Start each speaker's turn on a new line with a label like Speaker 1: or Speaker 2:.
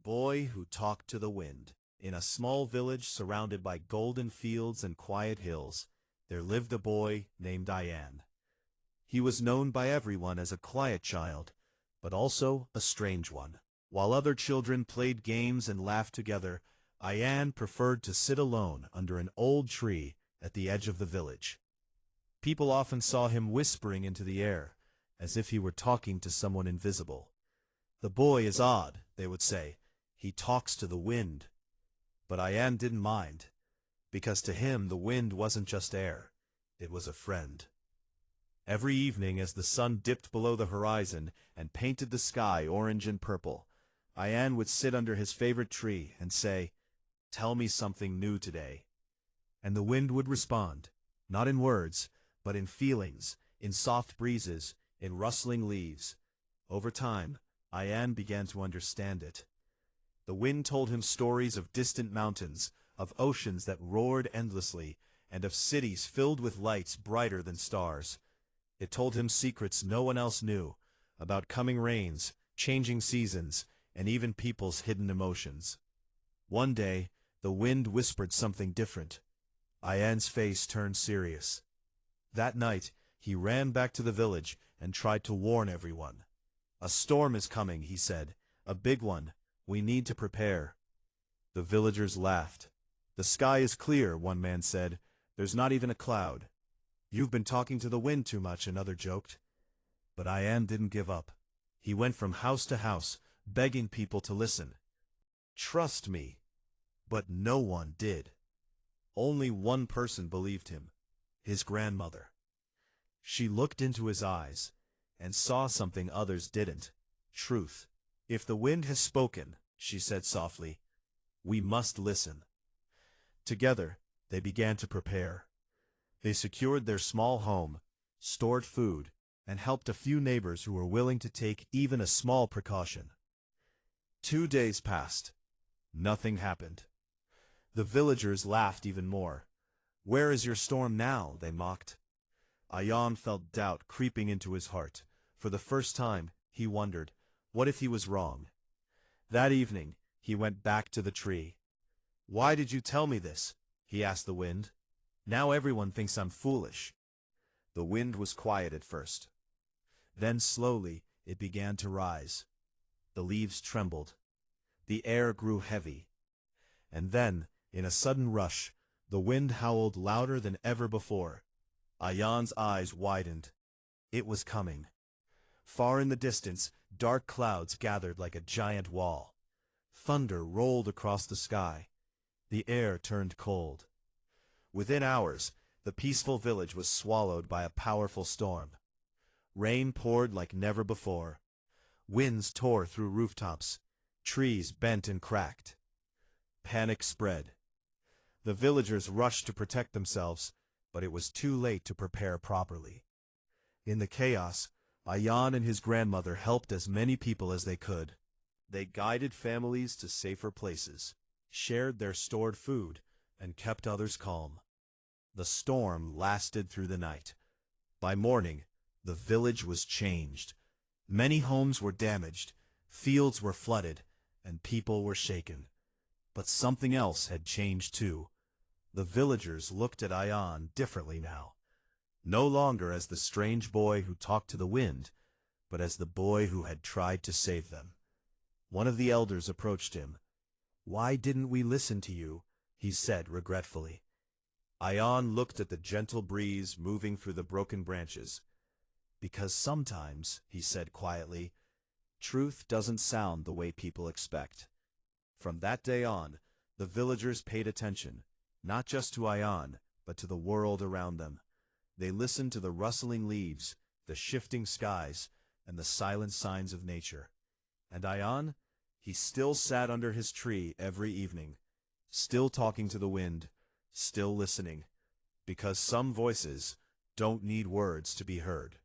Speaker 1: boy who talked to the wind. In a small village surrounded by golden fields and quiet hills, there lived a boy named Ian. He was known by everyone as a quiet child, but also a strange one. While other children played games and laughed together, Ian preferred to sit alone under an old tree at the edge of the village. People often saw him whispering into the air, as if he were talking to someone invisible. "The boy is odd," they would say. "He talks to the wind." But Ian didn't mind, because to him the wind wasn't just air, it was a friend. Every evening as the sun dipped below the horizon and painted the sky orange and purple, Ian would sit under his favorite tree and say, "Tell me something new today." And the wind would respond, not in words, but in feelings, in soft breezes, in rustling leaves. Over time, Ian began to understand it. The wind told him stories of distant mountains, of oceans that roared endlessly, and of cities filled with lights brighter than stars. It told him secrets no one else knew, about coming rains, changing seasons, and even people's hidden emotions. One day, the wind whispered something different. Ian's face turned serious. That night, he ran back to the village and tried to warn everyone. "A storm is coming," he said. "A big one. We need to prepare." The villagers laughed. "The sky is clear," one man said. "There's not even a cloud." "You've been talking to the wind too much," another joked. But Ian didn't give up. He went from house to house, begging people to listen. "Trust me." But no one did. Only one person believed him, his grandmother. She looked into his eyes and saw something others didn't: truth. "If the wind has spoken," she said softly, "we must listen." Together, they began to prepare. They secured their small home, stored food, and helped a few neighbors who were willing to take even a small precaution. 2 days passed. Nothing happened. The villagers laughed even more. "Where is your storm now?" they mocked. Ian felt doubt creeping into his heart. For the first time, he wondered, what if he was wrong? That evening, he went back to the tree. "Why did you tell me this?" he asked the wind. "Now everyone thinks I'm foolish." The wind was quiet at first. Then slowly, it began to rise. The leaves trembled. The air grew heavy. And then, in a sudden rush, the wind howled louder than ever before. Ian's eyes widened. It was coming. Far in the distance, dark clouds gathered like a giant wall. Thunder rolled across the sky. The air turned cold. Within hours, the peaceful village was swallowed by a powerful storm. Rain poured like never before. Winds tore through rooftops. Trees bent and cracked. Panic spread. The villagers rushed to protect themselves, but it was too late to prepare properly. In the chaos, Ian and his grandmother helped as many people as they could. They guided families to safer places, shared their stored food, and kept others calm. The storm lasted through the night. By morning, the village was changed. Many homes were damaged, fields were flooded, and people were shaken. But something else had changed too. The villagers looked at Ian differently now. No longer as the strange boy who talked to the wind, but as the boy who had tried to save them. One of the elders approached him. "Why didn't we listen to you?" he said regretfully. Ian looked at the gentle breeze moving through the broken branches. "Because sometimes," he said quietly, "truth doesn't sound the way people expect." From that day on, the villagers paid attention, not just to Ian, but to the world around them. They listened to the rustling leaves, the shifting skies, and the silent signs of nature. And Ian, he still sat under his tree every evening, still talking to the wind, still listening, because some voices don't need words to be heard.